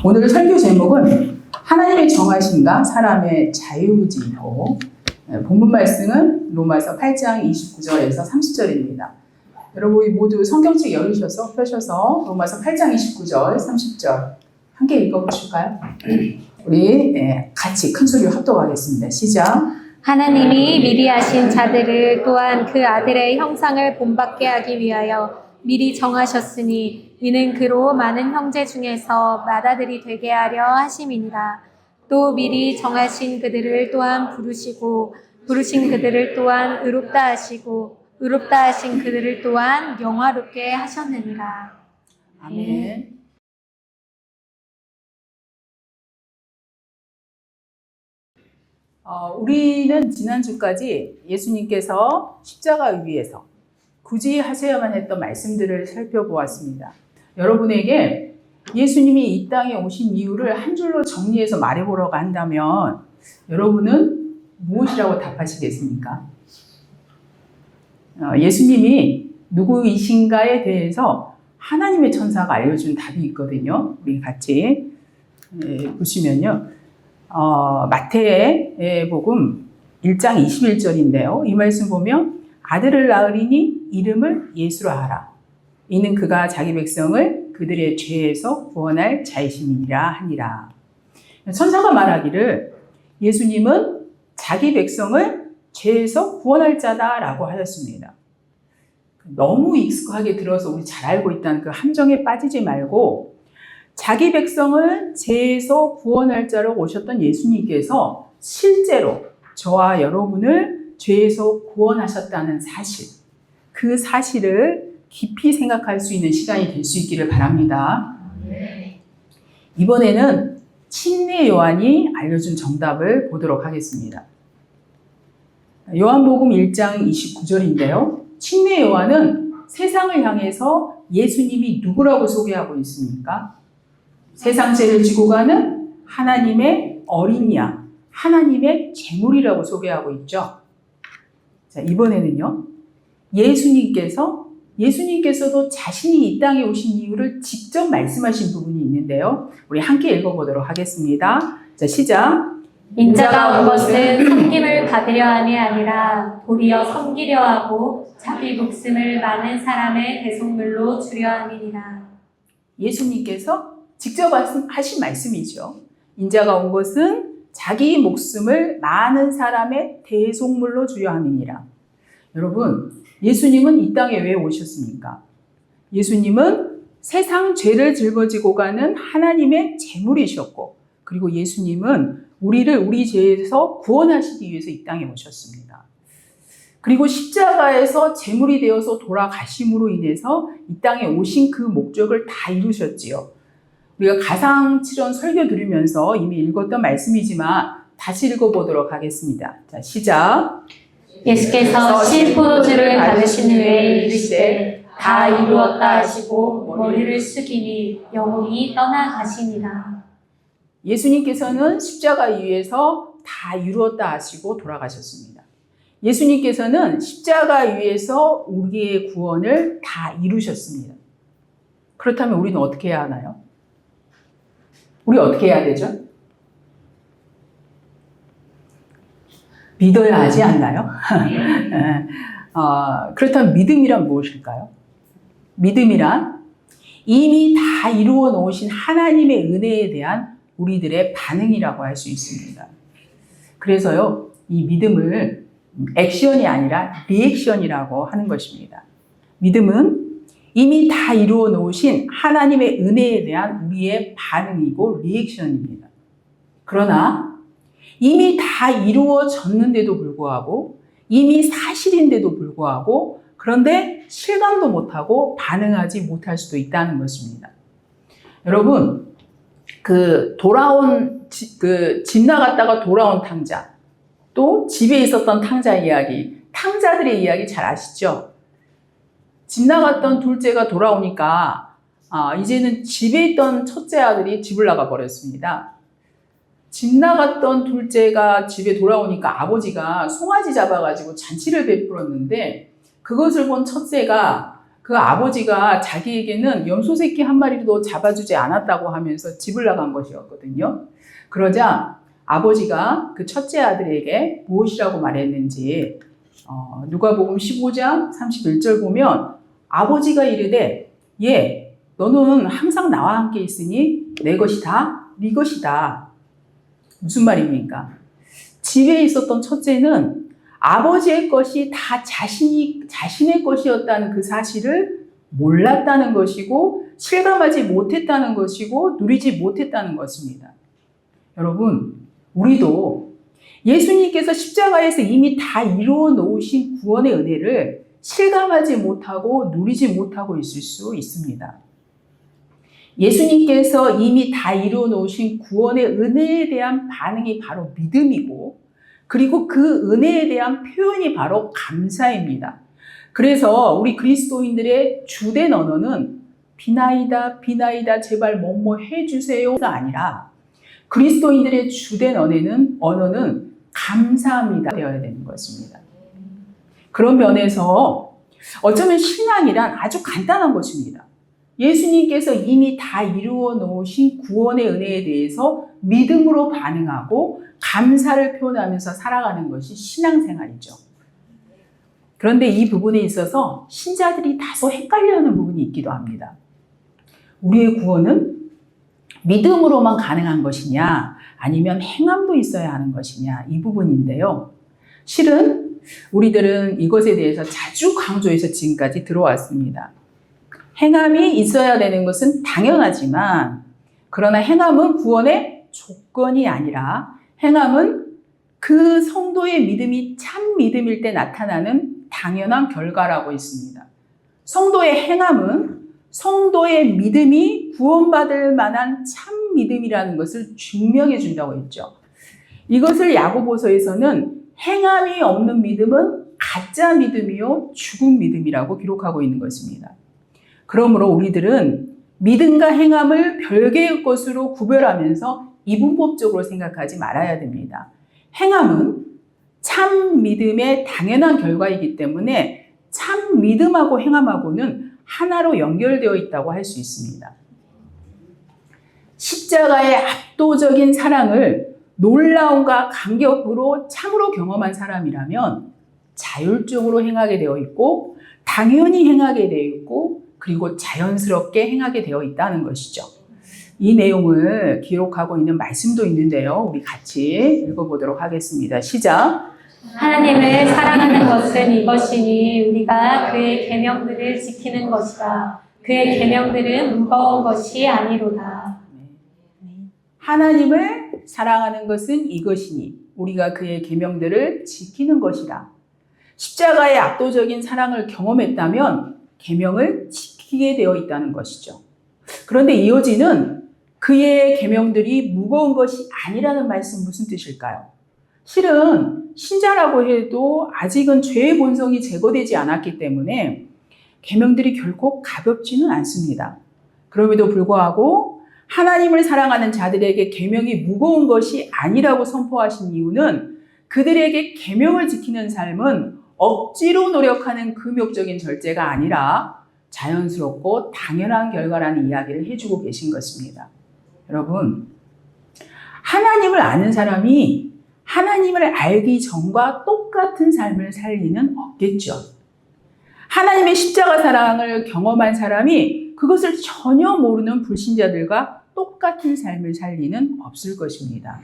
오늘 설교 제목은 하나님의 정하심과 사람의 자유의지이고, 본문 말씀은 로마서 8장 29절에서 30절입니다. 여러분 모두 성경책 열으셔서 펴셔서 로마서 8장 29절, 30절 함께 읽어보실까요? 우리 같이 큰 소리로 합독하겠습니다. 시작. 하나님이 미리 아신 자들을 또한 그 아들의 형상을 본받게 하기 위하여 미리 정하셨으니 이는 그로 많은 형제 중에서 맏아들이 되게 하려 하심이니라. 또 미리 정하신 그들을 또한 부르시고 부르신 그들을 또한 의롭다 하시고 의롭다 하신 그들을 또한 영화롭게 하셨느니라. 아멘. 우리는 지난주까지 예수님께서 십자가 위에서 굳이 하셔야만 했던 말씀들을 살펴보았습니다. 여러분에게 예수님이 이 땅에 오신 이유를 한 줄로 정리해서 말해보라고 한다면 여러분은 무엇이라고 답하시겠습니까? 예수님이 누구이신가에 대해서 하나님의 천사가 알려준 답이 있거든요. 우리 같이 보시면요. 마태의 복음 1장 21절인데요. 이 말씀 보면 아들을 낳으리니 이름을 예수라 하라. 이는 그가 자기 백성을 그들의 죄에서 구원할 자이심이니라 하니라. 천사가 말하기를 예수님은 자기 백성을 죄에서 구원할 자다라고 하셨습니다. 너무 익숙하게 들어서 우리 잘 알고 있다는 그 함정에 빠지지 말고 자기 백성을 죄에서 구원할 자로 오셨던 예수님께서 실제로 저와 여러분을 죄에서 구원하셨다는 사실, 그 사실을 깊이 생각할 수 있는 시간이 될 수 있기를 바랍니다. 이번에는 침례 요한이 알려준 정답을 보도록 하겠습니다. 요한복음 1장 29절인데요. 침례 요한은 세상을 향해서 예수님이 누구라고 소개하고 있습니까? 세상 죄를 지고 가는 하나님의 어린 양, 하나님의 제물이라고 소개하고 있죠. 자, 이번에는요. 예수님께서도 자신이 이 땅에 오신 이유를 직접 말씀하신 부분이 있는데요. 우리 함께 읽어보도록 하겠습니다. 자, 시작. 인자가 온 것은 섬김을 받으려 함이 아니라 도리어 섬기려 하고 자기 목숨을 많은 사람의 대속물로 주려 함이니라. 예수님께서 직접 하신 말씀이죠. 인자가 온 것은 자기 목숨을 많은 사람의 대속물로 주려 함이니라. 여러분, 예수님은 이 땅에 왜 오셨습니까? 예수님은 세상 죄를 짊어지고 가는 하나님의 제물이셨고, 그리고 예수님은 우리를 우리 죄에서 구원하시기 위해서 이 땅에 오셨습니다. 그리고 십자가에서 제물이 되어서 돌아가심으로 인해서 이 땅에 오신 그 목적을 다 이루셨지요. 우리가 가상칠언 설교 들으면서 이미 읽었던 말씀이지만 다시 읽어보도록 하겠습니다. 자, 시작. 예수께서 실포도주를 받으신 후에 이르시되 다 이루었다 하시고 머리를 숙이니 영혼이 떠나가시니라. 예수님께서는 십자가 위에서 다 이루었다 하시고 돌아가셨습니다. 예수님께서는 십자가 위에서 우리의 구원을 다 이루셨습니다. 그렇다면 우리는 어떻게 해야 하나요? 우리 어떻게 해야 되죠? 믿어야 하지 않나요? 그렇다면 믿음이란 무엇일까요? 믿음이란 이미 다 이루어 놓으신 하나님의 은혜에 대한 우리들의 반응이라고 할 수 있습니다. 그래서요, 이 믿음을 액션이 아니라 리액션이라고 하는 것입니다. 믿음은 이미 다 이루어 놓으신 하나님의 은혜에 대한 우리의 반응이고 리액션입니다. 그러나 이미 다 이루어졌는데도 불구하고 이미 사실인데도 불구하고 그런데 실감도 못하고 반응하지 못할 수도 있다는 것입니다. 여러분, 집 나갔다가 돌아온 탕자, 또 집에 있었던 탕자 이야기, 탕자들의 이야기 잘 아시죠? 집 나갔던 둘째가 돌아오니까 이제는 집에 있던 첫째 아들이 집을 나가 버렸습니다. 집 나갔던 둘째가 집에 돌아오니까 아버지가 송아지 잡아가지고 잔치를 베풀었는데 그것을 본 첫째가 그 아버지가 자기에게는 염소 새끼 한 마리도 잡아주지 않았다고 하면서 집을 나간 것이었거든요. 그러자 아버지가 그 첫째 아들에게 무엇이라고 말했는지 누가복음 15장 31절 보면 아버지가 이르되 너는 항상 나와 함께 있으니 내 것이 다 네 것이다. 무슨 말입니까? 집에 있었던 첫째는 아버지의 것이 다 자신의 것이었다는 그 사실을 몰랐다는 것이고 실감하지 못했다는 것이고 누리지 못했다는 것입니다. 여러분, 우리도 예수님께서 십자가에서 이미 다 이루어 놓으신 구원의 은혜를 실감하지 못하고 누리지 못하고 있을 수 있습니다. 예수님께서 이미 다 이루어 놓으신 구원의 은혜에 대한 반응이 바로 믿음이고 그리고 그 은혜에 대한 표현이 바로 감사입니다. 그래서 우리 그리스도인들의 주된 언어는 비나이다 비나이다 제발 뭐뭐 해주세요가 아니라 그리스도인들의 주된 언어는 감사합니다 되어야 되는 것입니다. 그런 면에서 어쩌면 신앙이란 아주 간단한 것입니다. 예수님께서 이미 다 이루어 놓으신 구원의 은혜에 대해서 믿음으로 반응하고 감사를 표현하면서 살아가는 것이 신앙생활이죠. 그런데 이 부분에 있어서 신자들이 다소 헷갈려하는 부분이 있기도 합니다. 우리의 구원은 믿음으로만 가능한 것이냐 아니면 행함도 있어야 하는 것이냐 이 부분인데요. 실은 우리들은 이것에 대해서 자주 강조해서 지금까지 들어왔습니다. 행함이 있어야 되는 것은 당연하지만 그러나 행함은 구원의 조건이 아니라 행함은 그 성도의 믿음이 참 믿음일 때 나타나는 당연한 결과라고 있습니다. 성도의 행함은 성도의 믿음이 구원받을 만한 참 믿음이라는 것을 증명해 준다고 했죠. 이것을 야고보서에서는 행함이 없는 믿음은 가짜 믿음이요 죽은 믿음이라고 기록하고 있는 것입니다. 그러므로 우리들은 믿음과 행함을 별개의 것으로 구별하면서 이분법적으로 생각하지 말아야 됩니다. 행함은 참 믿음의 당연한 결과이기 때문에 참 믿음하고 행함하고는 하나로 연결되어 있다고 할 수 있습니다. 십자가의 압도적인 사랑을 놀라움과 감격으로 참으로 경험한 사람이라면 자율적으로 행하게 되어 있고 당연히 행하게 되어 있고 그리고 자연스럽게 행하게 되어 있다는 것이죠. 이 내용을 기록하고 있는 말씀도 있는데요. 우리 같이 읽어보도록 하겠습니다. 시작. 하나님을 사랑하는 것은 이것이니 우리가 그의 계명들을 지키는 것이다. 그의 계명들은 무거운 것이 아니로다. 하나님을 사랑하는 것은 이것이니 우리가 그의 계명들을 지키는 것이다. 십자가의 압도적인 사랑을 경험했다면 계명을 지키게 되어 있다는 것이죠. 그런데 이어지는 그의 계명들이 무거운 것이 아니라는 말씀 무슨 뜻일까요? 실은 신자라고 해도 아직은 죄의 본성이 제거되지 않았기 때문에 계명들이 결코 가볍지는 않습니다. 그럼에도 불구하고 하나님을 사랑하는 자들에게 계명이 무거운 것이 아니라고 선포하신 이유는 그들에게 계명을 지키는 삶은 억지로 노력하는 금욕적인 절제가 아니라 자연스럽고 당연한 결과라는 이야기를 해주고 계신 것입니다. 여러분, 하나님을 아는 사람이 하나님을 알기 전과 똑같은 삶을 살 리는 없겠죠. 하나님의 십자가 사랑을 경험한 사람이 그것을 전혀 모르는 불신자들과 똑같은 삶을 살 리는 없을 것입니다.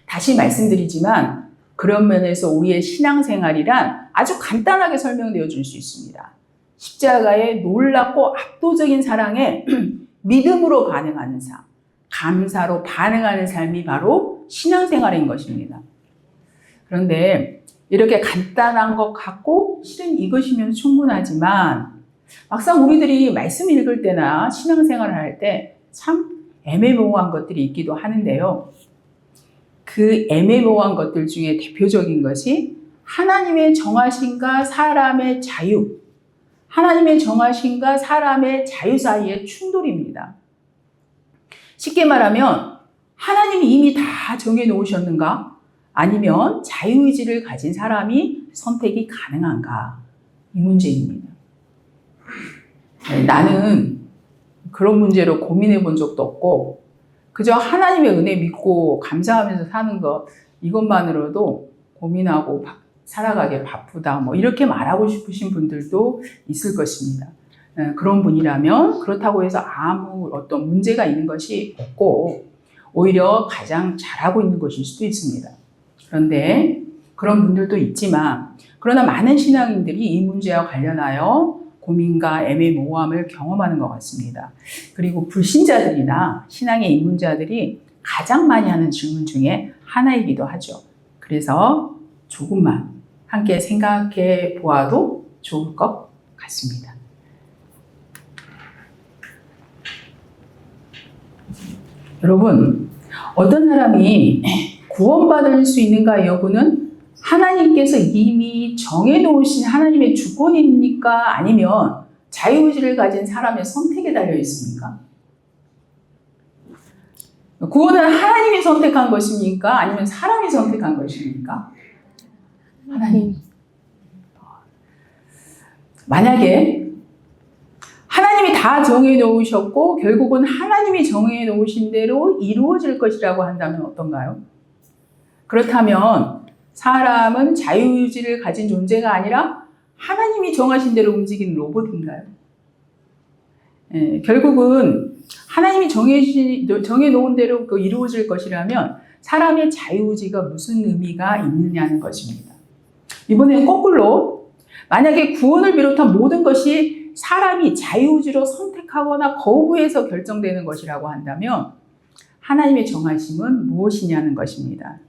다시 말씀드리지만 그런 면에서 우리의 신앙생활이란 아주 간단하게 설명되어 줄 수 있습니다. 십자가의 놀랍고 압도적인 사랑에 믿음으로 반응하는 삶, 감사로 반응하는 삶이 바로 신앙생활인 것입니다. 그런데 이렇게 간단한 것 같고 실은 이것이면 충분하지만 막상 우리들이 말씀 읽을 때나 신앙생활을 할 때 참 애매모호한 것들이 있기도 하는데요. 그 애매모호한 것들 중에 대표적인 것이 하나님의 정하심과 사람의 자유, 하나님의 정하심과 사람의 자유 사이의 충돌입니다. 쉽게 말하면 하나님이 이미 다 정해 놓으셨는가? 아니면 자유의지를 가진 사람이 선택이 가능한가? 이 문제입니다. 나는 그런 문제로 고민해 본 적도 없고 그저 하나님의 은혜 믿고 감사하면서 사는 것 이것만으로도 고민하고 살아가기 바쁘다 뭐 이렇게 말하고 싶으신 분들도 있을 것입니다. 그런 분이라면 그렇다고 해서 아무 어떤 문제가 있는 것이 없고 오히려 가장 잘하고 있는 것일 수도 있습니다. 그런데 그런 분들도 있지만 그러나 많은 신앙인들이 이 문제와 관련하여 고민과 애매모호함을 경험하는 것 같습니다. 그리고 불신자들이나 신앙의 입문자들이 가장 많이 하는 질문 중에 하나이기도 하죠. 그래서 조금만 함께 생각해 보아도 좋을 것 같습니다. 여러분, 어떤 사람이 구원받을 수 있는가 여부는 하나님께서 이미 정해놓으신 하나님의 주권입니까? 아니면 자유의지를 가진 사람의 선택에 달려 있습니까? 구원은 하나님이 선택한 것입니까? 아니면 사람이 선택한 것입니까? 하나님. 만약에 하나님이 다 정해놓으셨고 결국은 하나님이 정해놓으신 대로 이루어질 것이라고 한다면 어떤가요? 그렇다면 사람은 자유의지를 가진 존재가 아니라 하나님이 정하신 대로 움직이는 로봇인가요? 결국은 하나님이 정해놓은 대로 이루어질 것이라면 사람의 자유의지가 무슨 의미가 있느냐는 것입니다. 이번에는 거꾸로 만약에 구원을 비롯한 모든 것이 사람이 자유의지로 선택하거나 거부해서 결정되는 것이라고 한다면 하나님의 정하심은 무엇이냐는 것입니다.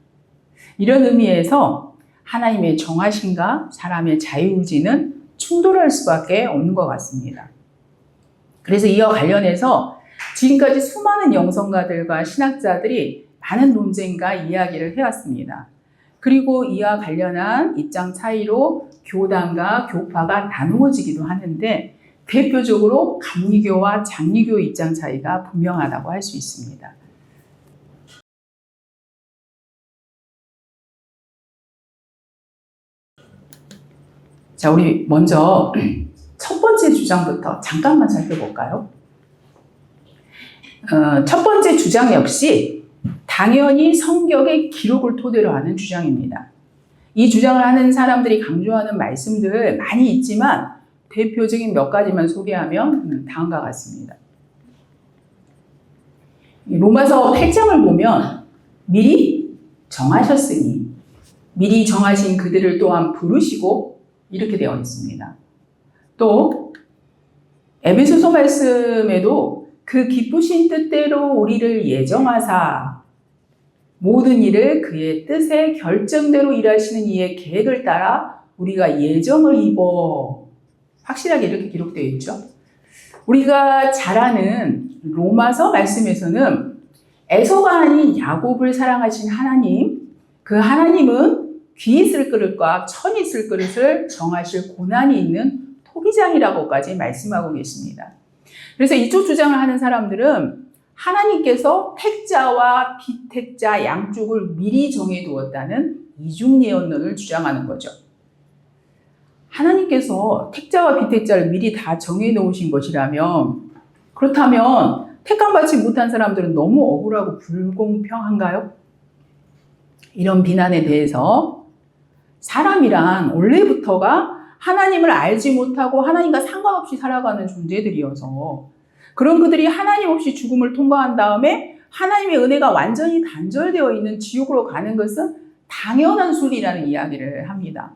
이런 의미에서 하나님의 정하심과 사람의 자유의지는 충돌할 수밖에 없는 것 같습니다. 그래서 이와 관련해서 지금까지 수많은 영성가들과 신학자들이 많은 논쟁과 이야기를 해왔습니다. 그리고 이와 관련한 입장 차이로 교단과 교파가 나누어지기도 하는데 대표적으로 감리교와 장리교 입장 차이가 분명하다고 할 수 있습니다. 자, 우리 먼저 첫 번째 주장부터 잠깐만 살펴볼까요? 첫 번째 주장 역시 당연히 성경의 기록을 토대로 하는 주장입니다. 이 주장을 하는 사람들이 강조하는 말씀들 많이 있지만 대표적인 몇 가지만 소개하면 다음과 같습니다. 로마서 8장을 보면 미리 정하셨으니 미리 정하신 그들을 또한 부르시고 이렇게 되어 있습니다. 또 에베소서 말씀에도 그 기쁘신 뜻대로 우리를 예정하사 모든 일을 그의 뜻의 결정대로 일하시는 이의 계획을 따라 우리가 예정을 입어 확실하게 이렇게 기록되어 있죠. 우리가 잘 아는 로마서 말씀에서는 에서가 아닌 야곱을 사랑하신 하나님, 그 하나님은 귀 있을 그릇과 천 있을 그릇을 정하실 고난이 있는 토기장이라고까지 말씀하고 계십니다. 그래서 이쪽 주장을 하는 사람들은 하나님께서 택자와 비택자 양쪽을 미리 정해두었다는 이중예언론을 주장하는 거죠. 하나님께서 택자와 비택자를 미리 다 정해놓으신 것이라면 그렇다면 택함받지 못한 사람들은 너무 억울하고 불공평한가요? 이런 비난에 대해서 사람이란 원래부터가 하나님을 알지 못하고 하나님과 상관없이 살아가는 존재들이어서 그런 그들이 하나님 없이 죽음을 통과한 다음에 하나님의 은혜가 완전히 단절되어 있는 지옥으로 가는 것은 당연한 소리라는 이야기를 합니다.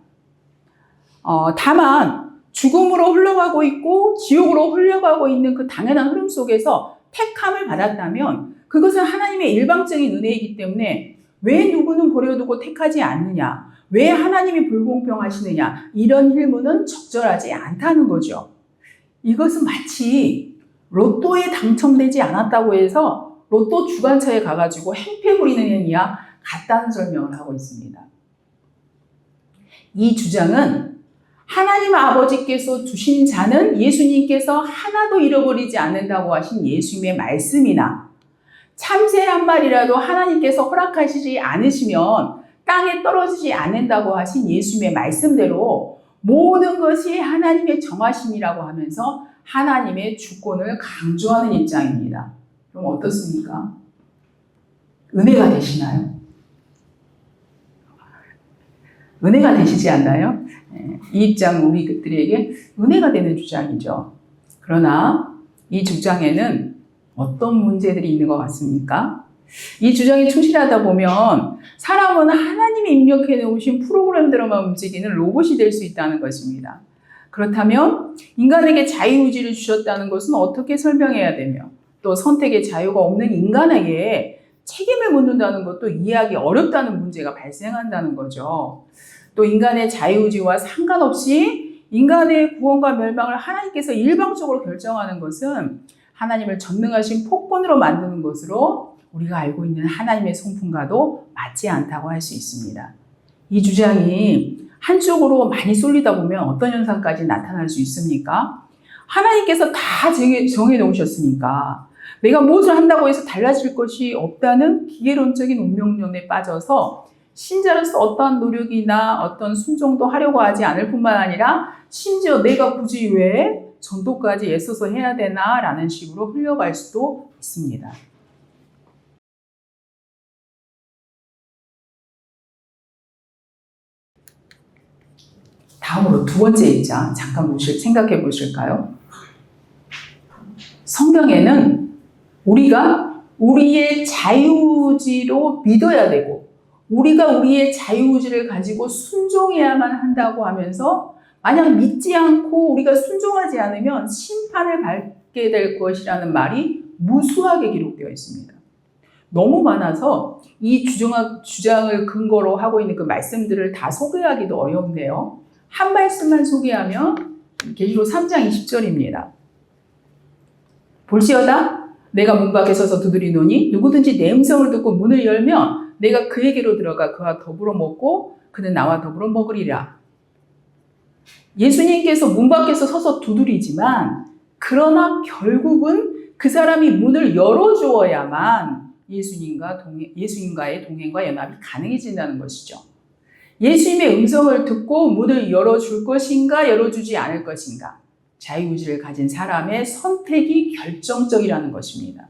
다만 죽음으로 흘러가고 있고 지옥으로 흘러가고 있는 그 당연한 흐름 속에서 택함을 받았다면 그것은 하나님의 일방적인 은혜이기 때문에 왜 누구는 버려두고 택하지 않느냐, 왜 하나님이 불공평하시느냐 이런 질문은 적절하지 않다는 거죠. 이것은 마치 로또에 당첨되지 않았다고 해서 로또 주관처에 가가지고 행패 부리는 이와 같다는 설명을 하고 있습니다. 이 주장은 하나님 아버지께서 주신 자는 예수님께서 하나도 잃어버리지 않는다고 하신 예수님의 말씀이나 참새 한 마리라도 하나님께서 허락하시지 않으시면 땅에 떨어지지 않는다고 하신 예수님의 말씀대로 모든 것이 하나님의 정하심이라고 하면서 하나님의 주권을 강조하는 입장입니다. 그럼 어떻습니까? 은혜가 되시나요? 은혜가 되시지 않나요? 이 입장 우리들에게 은혜가 되는 주장이죠. 그러나 이 주장에는 어떤 문제들이 있는 것 같습니까? 이 주장에 충실하다 보면 사람은 하나님이 입력해 놓으신 프로그램대로만 움직이는 로봇이 될 수 있다는 것입니다. 그렇다면 인간에게 자유의지를 주셨다는 것은 어떻게 설명해야 되며 또 선택의 자유가 없는 인간에게 책임을 묻는다는 것도 이해하기 어렵다는 문제가 발생한다는 거죠. 또 인간의 자유의지와 상관없이 인간의 구원과 멸망을 하나님께서 일방적으로 결정하는 것은 하나님을 전능하신 폭군으로 만드는 것으로 우리가 알고 있는 하나님의 성품과도 맞지 않다고 할 수 있습니다. 이 주장이 한쪽으로 많이 쏠리다 보면 어떤 현상까지 나타날 수 있습니까? 하나님께서 다 정해 놓으셨으니까 내가 무엇을 한다고 해서 달라질 것이 없다는 기계론적인 운명론에 빠져서 신자로서 어떠한 노력이나 어떤 순종도 하려고 하지 않을 뿐만 아니라 심지어 내가 굳이 왜 전도까지 애써서 해야 되나 라는 식으로 흘러갈 수도 있습니다. 다음으로 두 번째 입장 잠깐 생각해 보실까요? 성경에는 우리가 우리의 자유의지로 믿어야 되고 우리가 우리의 자유의지를 가지고 순종해야만 한다고 하면서 만약 믿지 않고 우리가 순종하지 않으면 심판을 받게 될 것이라는 말이 무수하게 기록되어 있습니다. 너무 많아서 이 주장을 근거로 하고 있는 그 말씀들을 다 소개하기도 어려운데요. 한 말씀만 소개하면 계시록 3장 20절입니다. 볼지어다 내가 문 밖에 서서 두드리노니 누구든지 내 음성을 듣고 문을 열면 내가 그에게로 들어가 그와 더불어 먹고 그는 나와 더불어 먹으리라. 예수님께서 문 밖에서 서서 두드리지만 그러나 결국은 그 사람이 문을 열어주어야만 예수님과의 동행과 연합이 가능해진다는 것이죠. 예수님의 음성을 듣고 문을 열어줄 것인가 열어주지 않을 것인가 자유의지를 가진 사람의 선택이 결정적이라는 것입니다.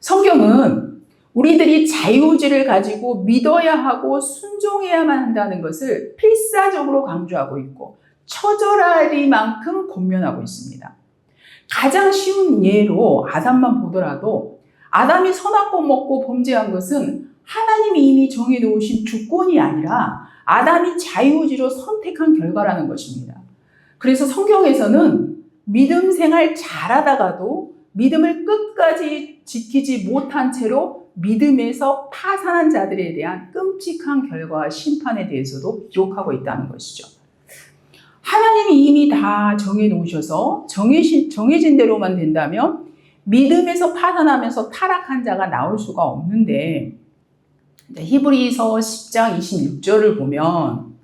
성경은 우리들이 자유의지를 가지고 믿어야 하고 순종해야만 한다는 것을 필사적으로 강조하고 있고 처절하리만큼 권면하고 있습니다. 가장 쉬운 예로 아담만 보더라도 아담이 선악과 먹고 범죄한 것은 하나님이 이미 정해놓으신 주권이 아니라 아담이 자유의지로 선택한 결과라는 것입니다. 그래서 성경에서는 믿음 생활 잘하다가도 믿음을 끝까지 지키지 못한 채로 믿음에서 파산한 자들에 대한 끔찍한 결과와 심판에 대해서도 기록하고 있다는 것이죠. 하나님이 이미 다 정해놓으셔서 정해진 대로만 된다면 믿음에서 파산하면서 타락한 자가 나올 수가 없는데 히브리서 10장 26절을 보면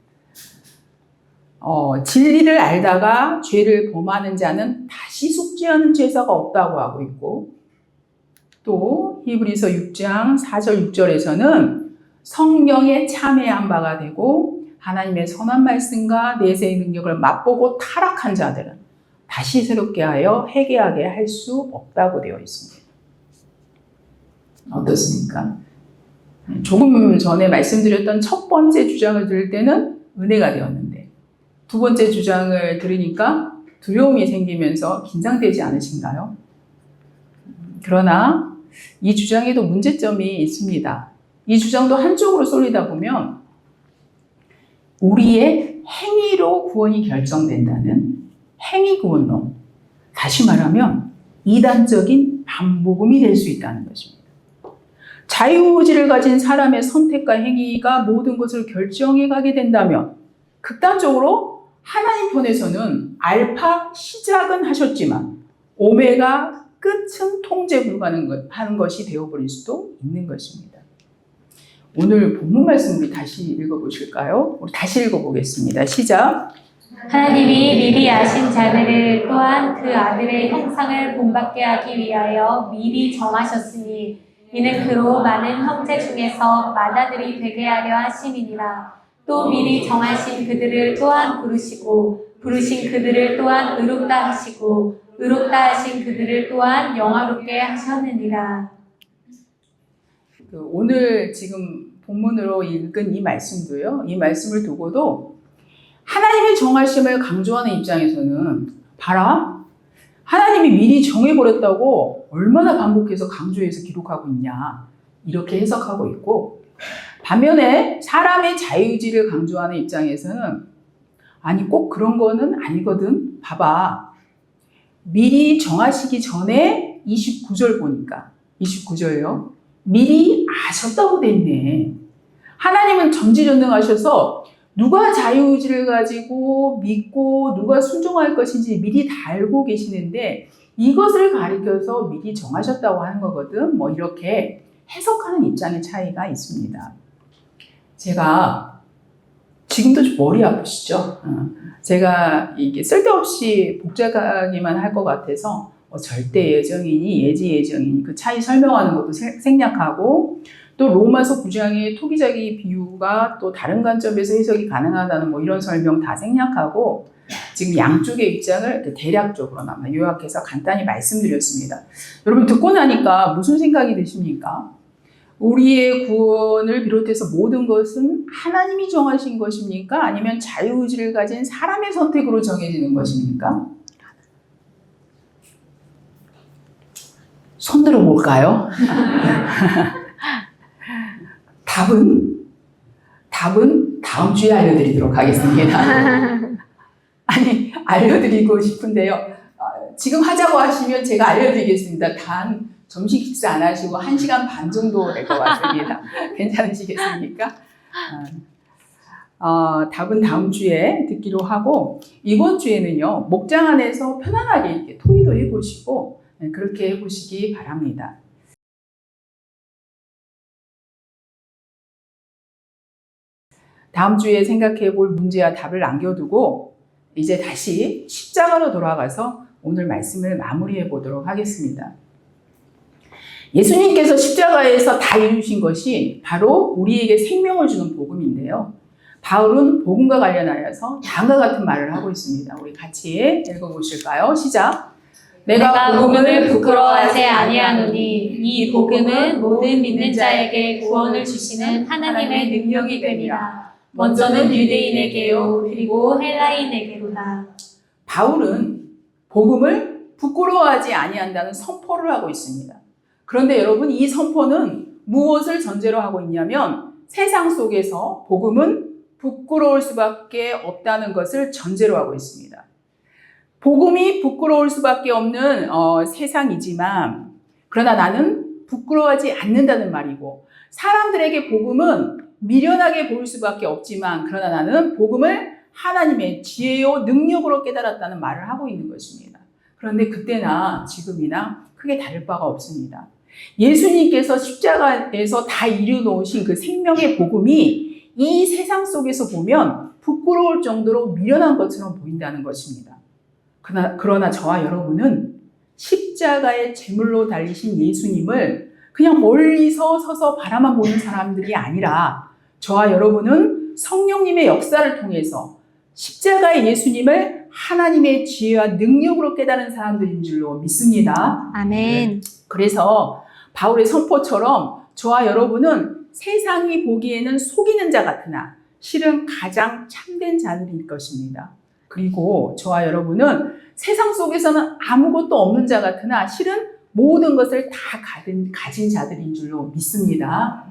진리를 알다가 죄를 범하는 자는 다시 속죄하는 제사가 없다고 하고 있고 또 히브리서 6장 4절 6절에서는 성령에 참여한 바가 되고 하나님의 선한 말씀과 내세의 능력을 맛보고 타락한 자들은 다시 새롭게 하여 회개하게 할 수 없다고 되어 있습니다. 어떻습니까? 조금 전에 말씀드렸던 첫 번째 주장을 들을 때는 은혜가 되었는데 두 번째 주장을 들으니까 두려움이 생기면서 긴장되지 않으신가요? 그러나 이 주장에도 문제점이 있습니다. 이 주장도 한쪽으로 쏠리다 보면 우리의 행위로 구원이 결정된다는 행위구원론, 다시 말하면 이단적인 반복음이 될 수 있다는 것입니다. 자유의지를 가진 사람의 선택과 행위가 모든 것을 결정해 가게 된다면 극단적으로 하나님 편에서는 알파 시작은 하셨지만 오메가 끝은 통제 불가능한 것이 되어버릴 수도 있는 것입니다. 오늘 본문 말씀 우리 다시 읽어보실까요? 우리 다시 읽어보겠습니다. 시작. 하나님이 미리 아신 자들을 또한 그 아들의 형상을 본받게 하기 위하여 미리 정하셨으니 이는 그로 많은 형제 중에서 맏아들이 되게 하려 하심이니라. 또 미리 정하신 그들을 또한 부르시고 부르신 그들을 또한 의롭다 하시고 의롭다 하신 그들을 또한 영화롭게 하셨느니라. 오늘 지금 본문으로 읽은 이 말씀도요. 이 말씀을 두고도 하나님의 정하심을 강조하는 입장에서는 봐라. 하나님이 미리 정해버렸다고 얼마나 반복해서 강조해서 기록하고 있냐. 이렇게 해석하고 있고 반면에 사람의 자유의지를 강조하는 입장에서는 아니 꼭 그런 거는 아니거든. 봐봐. 미리 정하시기 전에 29절 보니까 29절요. 미리 아셨다고 돼 있네. 하나님은 전지전능하셔서 누가 자유의지를 가지고 믿고 누가 순종할 것인지 미리 다 알고 계시는데 이것을 가리켜서 미리 정하셨다고 하는 거거든. 뭐 이렇게 해석하는 입장의 차이가 있습니다. 제가 지금도 좀 머리 아프시죠? 제가 이게 쓸데없이 복잡하기만 할 것 같아서 절대 예정이니 예지 예정이니 그 차이 설명하는 것도 생략하고 또 로마서 9장의 토기자기 비유가 또 다른 관점에서 해석이 가능하다는 뭐 이런 설명 다 생략하고 지금 양쪽의 입장을 대략적으로나마 요약해서 간단히 말씀드렸습니다. 여러분 듣고 나니까 무슨 생각이 드십니까? 우리의 구원을 비롯해서 모든 것은 하나님이 정하신 것입니까? 아니면 자유의지를 가진 사람의 선택으로 정해지는 것입니까? 손 들어볼까요? 답은 다음 주에 알려드리도록 하겠습니다. 아니, 알려드리고 싶은데요. 지금 하자고 하시면 제가 알려드리겠습니다. 단 점심 식사 안 하시고 1시간 반 정도 될 것 같습니다. 괜찮으시겠습니까? 답은 다음 주에 듣기로 하고 이번 주에는요. 목장 안에서 편안하게 이렇게 토의도 해보시고 그렇게 해보시기 바랍니다. 다음 주에 생각해 볼 문제와 답을 남겨두고 이제 다시 십자가로 돌아가서 오늘 말씀을 마무리해 보도록 하겠습니다. 예수님께서 십자가에서 다 이루신 것이 바로 우리에게 생명을 주는 복음인데요. 바울은 복음과 관련하여서 다음과 같은 말을 하고 있습니다. 우리 같이 읽어보실까요? 시작. 내가 복음을 부끄러워하지 아니하노니 이 복음은 모든 믿는 자에게 구원을 주시는 하나님의 능력이 됨이라. 먼저는 유대인에게요 그리고 헬라인에게로다. 바울은 복음을 부끄러워하지 아니한다는 선포를 하고 있습니다. 그런데 여러분 이 선포는 무엇을 전제로 하고 있냐면 세상 속에서 복음은 부끄러울 수밖에 없다는 것을 전제로 하고 있습니다. 복음이 부끄러울 수밖에 없는 세상이지만 그러나 나는 부끄러워하지 않는다는 말이고 사람들에게 복음은 미련하게 보일 수밖에 없지만 그러나 나는 복음을 하나님의 지혜요 능력으로 깨달았다는 말을 하고 있는 것입니다. 그런데 그때나 지금이나 크게 다를 바가 없습니다. 예수님께서 십자가에서 다 이루어놓으신 그 생명의 복음이 이 세상 속에서 보면 부끄러울 정도로 미련한 것처럼 보인다는 것입니다. 그러나 저와 여러분은 십자가의 제물로 달리신 예수님을 그냥 멀리서 서서 바라만 보는 사람들이 아니라 저와 여러분은 성령님의 역사를 통해서 십자가의 예수님을 하나님의 지혜와 능력으로 깨달은 사람들인 줄로 믿습니다. 아멘. 그래서 바울의 선포처럼 저와 여러분은 세상이 보기에는 속이는 자 같으나 실은 가장 참된 자들일 것입니다. 그리고 저와 여러분은 세상 속에서는 아무것도 없는 자 같으나 실은 모든 것을 다 가진 자들인 줄로 믿습니다.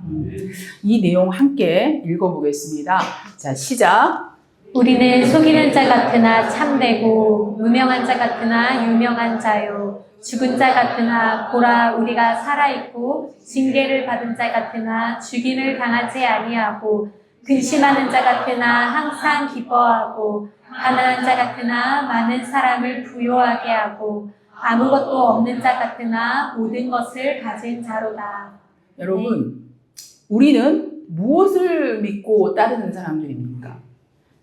이 내용 함께 읽어보겠습니다. 자, 시작. 우리는 속이는 자 같으나 참되고 무명한 자 같으나 유명한 자요 죽은 자 같으나 보라 우리가 살아있고 징계를 받은 자 같으나 죽임을 당하지 아니하고 근심하는 자 같으나 항상 기뻐하고 가난한 자 같으나 많은 사람을 부요하게 하고 아무것도 없는 자 같으나 모든 것을 가진 자로다. 여러분, 우리는 무엇을 믿고 따르는 사람들입니까?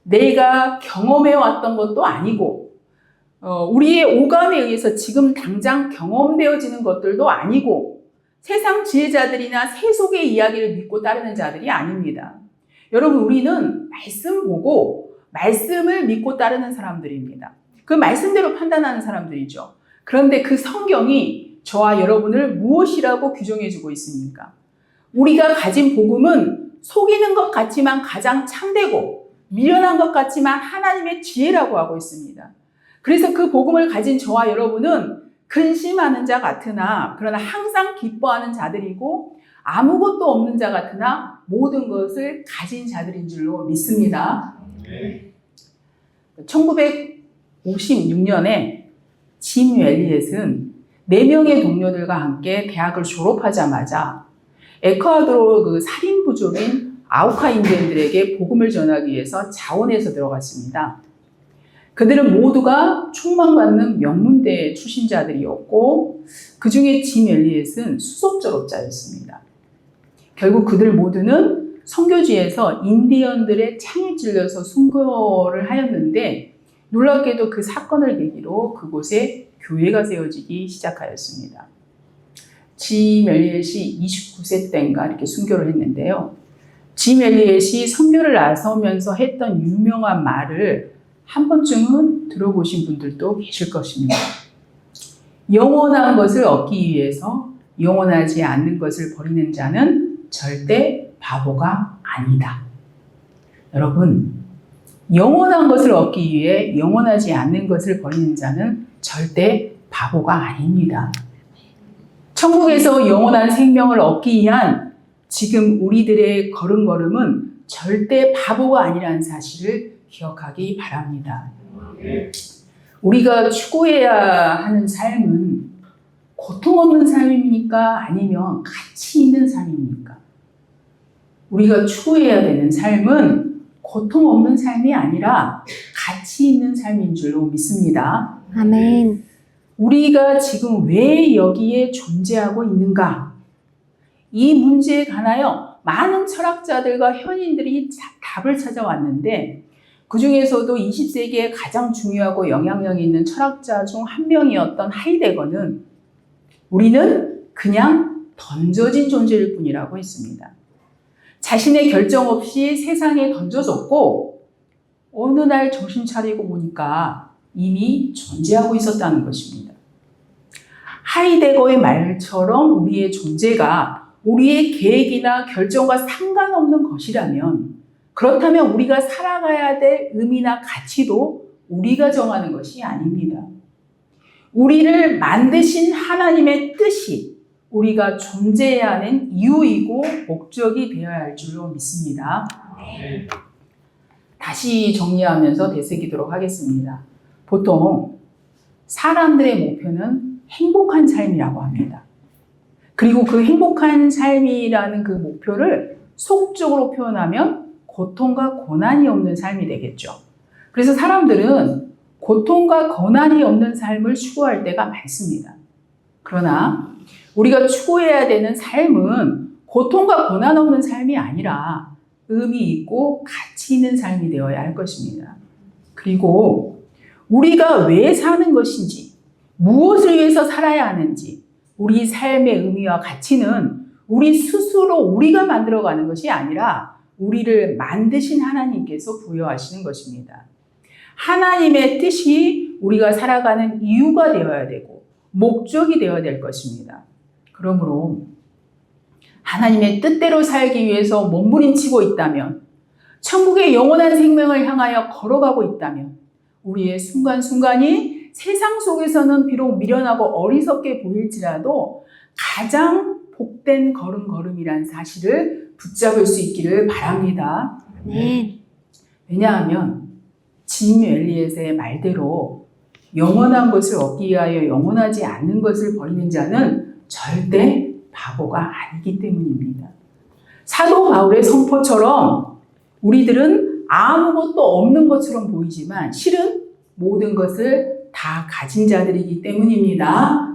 내가 경험해왔던 것도 아니고 우리의 오감에 의해서 지금 당장 경험되어지는 것들도 아니고 세상 지혜자들이나 세속의 이야기를 믿고 따르는 자들이 아닙니다. 여러분, 우리는 말씀 보고 말씀을 믿고 따르는 사람들입니다. 그 말씀대로 판단하는 사람들이죠. 그런데 그 성경이 저와 여러분을 무엇이라고 규정해주고 있습니까? 우리가 가진 복음은 속이는 것 같지만 가장 참되고 미련한 것 같지만 하나님의 지혜라고 하고 있습니다. 그래서 그 복음을 가진 저와 여러분은 근심하는 자 같으나 그러나 항상 기뻐하는 자들이고 아무것도 없는 자 같으나 모든 것을 가진 자들인 줄로 믿습니다. 1956년에 짐 웰리엣은 4명의 동료들과 함께 대학을 졸업하자마자 에콰도르 그 살인 부족인 아우카 인디언들에게 복음을 전하기 위해서 자원해서 들어갔습니다. 그들은 모두가 총망받는 명문대 출신자들이었고 그 중에 짐 웰리엣은 수석 졸업자였습니다. 결국 그들 모두는 선교지에서 인디언들의 창에 찔려서 순교를 하였는데 놀랍게도 그 사건을 계기로 그곳에 교회가 세워지기 시작하였습니다. 짐 웰리엣이 29세 때인가 이렇게 순교를 했는데요. 짐 웰리엣이 선교를 나서면서 했던 유명한 말을 한 번쯤은 들어보신 분들도 계실 것입니다. 영원한 것을 얻기 위해서 영원하지 않는 것을 버리는 자는 절대 바보가 아니다. 여러분, 영원한 것을 얻기 위해 영원하지 않는 것을 버리는 자는 절대 바보가 아닙니다. 천국에서 영원한 생명을 얻기 위한 지금 우리들의 걸음걸음은 절대 바보가 아니라는 사실을 기억하기 바랍니다. 우리가 추구해야 하는 삶은 고통 없는 삶입니까? 아니면 가치 있는 삶입니까? 우리가 추구해야 되는 삶은 고통 없는 삶이 아니라 가치 있는 삶인 줄로 믿습니다. 아멘. 우리가 지금 왜 여기에 존재하고 있는가? 이 문제에 관하여 많은 철학자들과 현인들이 답을 찾아왔는데 그 중에서도 20세기에 가장 중요하고 영향력이 있는 철학자 중 한 명이었던 하이데거는 우리는 그냥 던져진 존재일 뿐이라고 했습니다. 자신의 결정 없이 세상에 던져졌고 어느 날 정신 차리고 보니까 이미 존재하고 있었다는 것입니다. 하이데거의 말처럼 우리의 존재가 우리의 계획이나 결정과 상관없는 것이라면 그렇다면 우리가 살아가야 될 의미나 가치도 우리가 정하는 것이 아닙니다. 우리를 만드신 하나님의 뜻이 우리가 존재해야 하는 이유이고 목적이 되어야 할 줄로 믿습니다. 다시 정리하면서 되새기도록 하겠습니다. 보통 사람들의 목표는 행복한 삶이라고 합니다. 그리고 그 행복한 삶이라는 그 목표를 속적으로 표현하면 고통과 고난이 없는 삶이 되겠죠. 그래서 사람들은 고통과 고난이 없는 삶을 추구할 때가 많습니다. 그러나 우리가 추구해야 되는 삶은 고통과 고난 없는 삶이 아니라 의미 있고 가치 있는 삶이 되어야 할 것입니다. 그리고 우리가 왜 사는 것인지, 무엇을 위해서 살아야 하는지, 우리 삶의 의미와 가치는 우리 스스로 우리가 만들어가는 것이 아니라 우리를 만드신 하나님께서 부여하시는 것입니다. 하나님의 뜻이 우리가 살아가는 이유가 되어야 되고 목적이 되어야 될 것입니다. 그러므로 하나님의 뜻대로 살기 위해서 몸부림치고 있다면, 천국의 영원한 생명을 향하여 걸어가고 있다면 우리의 순간순간이 세상 속에서는 비록 미련하고 어리석게 보일지라도 가장 복된 걸음걸음이란 사실을 붙잡을 수 있기를 바랍니다. 왜냐하면 짐 웰리엣의 말대로 영원한 것을 얻기 위하여 영원하지 않는 것을 버리는 자는 절대 바보가 아니기 때문입니다. 사도 바울의 선포처럼 우리들은 아무것도 없는 것처럼 보이지만 실은 모든 것을 다 가진 자들이기 때문입니다.